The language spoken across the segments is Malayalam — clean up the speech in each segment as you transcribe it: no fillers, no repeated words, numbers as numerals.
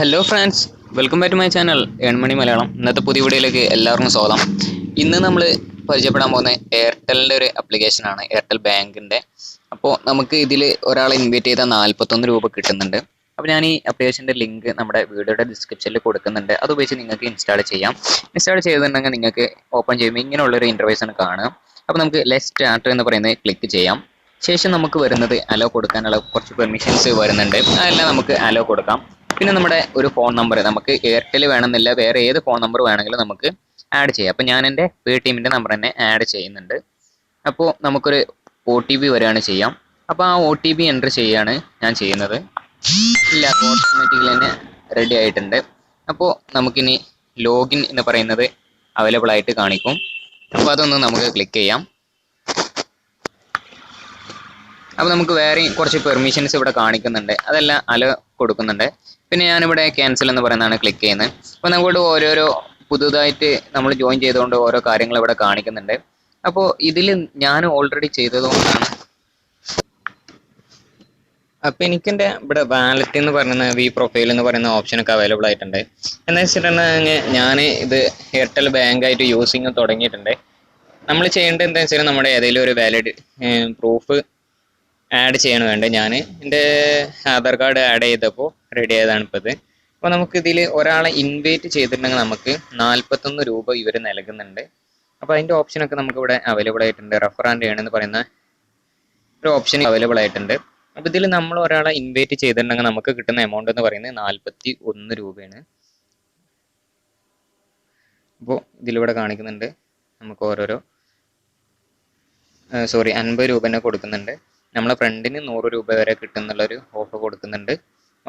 Hello friends, welcome back to my channel earn money Malayalam. ഇന്നത്തെ പുതിയ വീഡിയോയിലേക്ക് എല്ലാവർക്കും സ്വാഗതം. ഇന്ന് നമ്മൾ പരിചയപ്പെടാൻ പോകുന്ന എയർടെലിൻ്റെ ഒരു ആപ്ലിക്കേഷനാണ്, എയർടെൽ ബാങ്കിൻ്റെ. അപ്പോൾ നമുക്ക് ഇതിൽ ഒരാളെ ഇൻവൈറ്റ് ചെയ്താൽ 41 രൂപ കിട്ടുന്നുണ്ട്. അപ്പോൾ ഞാൻ ഈ ആപ്ലിക്കേഷൻ്റെ ലിങ്ക് നമ്മുടെ വീഡിയോയുടെ ഡിസ്ക്രിപ്ഷനിൽ കൊടുക്കുന്നുണ്ട്. അത് ഉപയോഗിച്ച് നിങ്ങൾക്ക് ഇൻസ്റ്റാൾ ചെയ്യാം. ഇൻസ്റ്റാൾ ചെയ്തിട്ടുണ്ടെങ്കിൽ നിങ്ങൾക്ക് ഓപ്പൺ ചെയ്യുമ്പോൾ ഇങ്ങനെയുള്ളൊരു ഇൻ്റർഫേസാണ് കാണുക. അപ്പോൾ നമുക്ക് ലെറ്റ് സ്റ്റാർട്ട് എന്ന് പറയുന്നത് ക്ലിക്ക് ചെയ്യാം. ശേഷം നമുക്ക് വരുന്നത് അലോ കൊടുക്കാനുള്ള കുറച്ച് പെർമിഷൻസ് വരുന്നുണ്ട്. അതെല്ലാം നമുക്ക് അലോ കൊടുക്കാം. പിന്നെ നമ്മുടെ ഒരു ഫോൺ നമ്പർ, നമുക്ക് എയർടെൽ വേണമെന്നില്ല, വേറെ ഏത് ഫോൺ നമ്പർ വേണമെങ്കിലും നമുക്ക് ആഡ് ചെയ്യാം. അപ്പോൾ ഞാൻ എൻ്റെ പേടിഎമ്മിൻ്റെ നമ്പർ തന്നെ ആഡ് ചെയ്യുന്നുണ്ട്. അപ്പോൾ നമുക്കൊരു OTP വരികയാണ് ചെയ്യാം. അപ്പോൾ ആ OTP എൻ്റർ ചെയ്യുകയാണ് ഞാൻ ചെയ്യുന്നത്. ഇല്ല, ഓട്ടോമാറ്റിക്കലി തന്നെ റെഡി ആയിട്ടുണ്ട്. അപ്പോൾ നമുക്കിനി ലോഗിൻ എന്ന് പറയുന്നത് അവൈലബിൾ ആയിട്ട് കാണിക്കും. അപ്പോൾ അതൊന്ന് നമുക്ക് ക്ലിക്ക് ചെയ്യാം. അപ്പോൾ നമുക്ക് വേറെയും കുറച്ച് പെർമിഷൻസ് ഇവിടെ കാണിക്കുന്നുണ്ട്, അതെല്ലാം അലോ കൊടുക്കുന്നുണ്ട്. പിന്നെ ഞാനിവിടെ ക്യാൻസൽ എന്ന് പറയുന്നതാണ് ക്ലിക്ക് ചെയ്യുന്നത്. അപ്പോൾ നമുക്ക് ഓരോരോ പുതുതായിട്ട് നമ്മൾ ജോയിൻ ചെയ്തുകൊണ്ട് ഓരോ കാര്യങ്ങൾ ഇവിടെ കാണിക്കുന്നുണ്ട്. അപ്പോൾ ഇതിൽ ഞാൻ ഓൾറെഡി ചെയ്തതുകൊണ്ടാണ്. അപ്പോൾ എനിക്കെൻ്റെ ഇവിടെ വാലറ്റ് എന്ന് പറയുന്ന പ്രൊഫൈൽ എന്ന് പറയുന്ന ഓപ്ഷനൊക്കെ അവൈലബിൾ ആയിട്ടുണ്ട്. എന്ന് വെച്ചിട്ടുണ്ടെങ്കിൽ ഞാൻ ഇത് എയർടെൽ ബാങ്കായിട്ട് യൂസിങ് തുടങ്ങിയിട്ടുണ്ട്. നമ്മൾ ചെയ്യേണ്ടത് എന്താ വെച്ചാൽ നമ്മുടെ ഏതെങ്കിലും ഒരു വാലിഡ് പ്രൂഫ് ആഡ് ചെയ്യണം വേണ്ടത്. ഞാൻ എൻ്റെ ആധാർ കാർഡ് ആഡ് ചെയ്തപ്പോൾ റെഡി ആയതാണ് ഇപ്പോൾ ഇത്. അപ്പോൾ നമുക്കിതിൽ ഒരാളെ ഇൻവൈറ്റ് ചെയ്തിട്ടുണ്ടെങ്കിൽ നമുക്ക് 41 രൂപ ഇവർ നൽകുന്നുണ്ട്. അപ്പോൾ അതിൻ്റെ ഓപ്ഷനൊക്കെ നമുക്കിവിടെ അവൈലബിൾ ആയിട്ടുണ്ട്. റെഫർ ആൻഡ് ഏൺ എന്ന് പറയുന്ന ഒരു ഓപ്ഷൻ അവൈലബിൾ ആയിട്ടുണ്ട്. അപ്പോൾ ഇതിൽ നമ്മൾ ഒരാളെ ഇൻവൈറ്റ് ചെയ്തിട്ടുണ്ടെങ്കിൽ നമുക്ക് കിട്ടുന്ന എമൗണ്ട് എന്ന് പറയുന്നത് 41 രൂപയാണ്. അപ്പോൾ ഇതിലൂടെ കാണിക്കുന്നുണ്ട് നമുക്ക് ഓരോരോ 50 രൂപ തന്നെ കൊടുക്കുന്നുണ്ട്. നമ്മളെ ഫ്രണ്ടിന് 100 രൂപ വരെ കിട്ടുന്നുള്ളൊരു ഓഫർ കൊടുക്കുന്നുണ്ട്.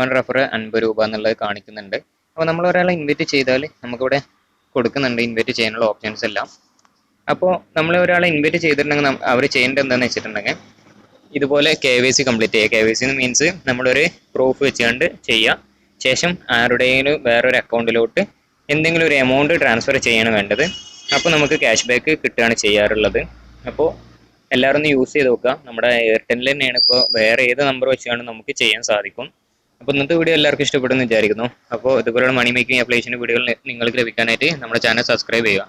1 റെഫർ 50 രൂപ എന്നുള്ളത് കാണിക്കുന്നുണ്ട്. അപ്പോൾ നമ്മൾ ഒരാളെ ഇൻവൈറ്റ് ചെയ്താൽ നമുക്കിവിടെ കൊടുക്കുന്നുണ്ട് ഇൻവൈറ്റ് ചെയ്യാനുള്ള ഓപ്ഷൻസ് എല്ലാം. അപ്പോൾ നമ്മൾ ഒരാളെ ഇൻവൈറ്റ് ചെയ്തിട്ടുണ്ടെങ്കിൽ അവർ ചെയ്യേണ്ടത് എന്താണെന്ന് വെച്ചിട്ടുണ്ടെങ്കിൽ ഇതുപോലെ KYC കംപ്ലീറ്റ് ചെയ്യുക. KYC മീൻസ് നമ്മളൊരു പ്രൂഫ് വെച്ചുകൊണ്ട് ചെയ്യുക. ശേഷം ആരുടെയെങ്കിലും വേറൊരു അക്കൗണ്ടിലോട്ട് എന്തെങ്കിലും ഒരു എമൗണ്ട് ട്രാൻസ്ഫർ ചെയ്യാണ് വേണ്ടത്. അപ്പോൾ നമുക്ക് ക്യാഷ് ബാക്ക് കിട്ടുകയാണ് ചെയ്യാറുള്ളത്. അപ്പോൾ എല്ലാവരും ഒന്ന് യൂസ് ചെയ്ത് നോക്കുക. നമ്മുടെ എയർടെലിൽ തന്നെയാണ്, ഇപ്പോൾ വേറെ ഏത് നമ്പർ വെച്ചാണ് നമുക്ക് ചെയ്യാൻ സാധിക്കും. അപ്പോൾ ഇന്നത്തെ വീഡിയോ എല്ലാവർക്കും ഇഷ്ടപ്പെടുമെന്ന് വിചാരിക്കുന്നു. അപ്പോൾ ഇതുപോലുള്ള മണി മേക്കിംഗ് ആപ്ലിക്കേഷൻ വീഡിയോകൾ നിങ്ങൾക്ക് ലഭിക്കാനായിട്ട് നമ്മുടെ ചാനൽ സബ്സ്ക്രൈബ് ചെയ്യുക.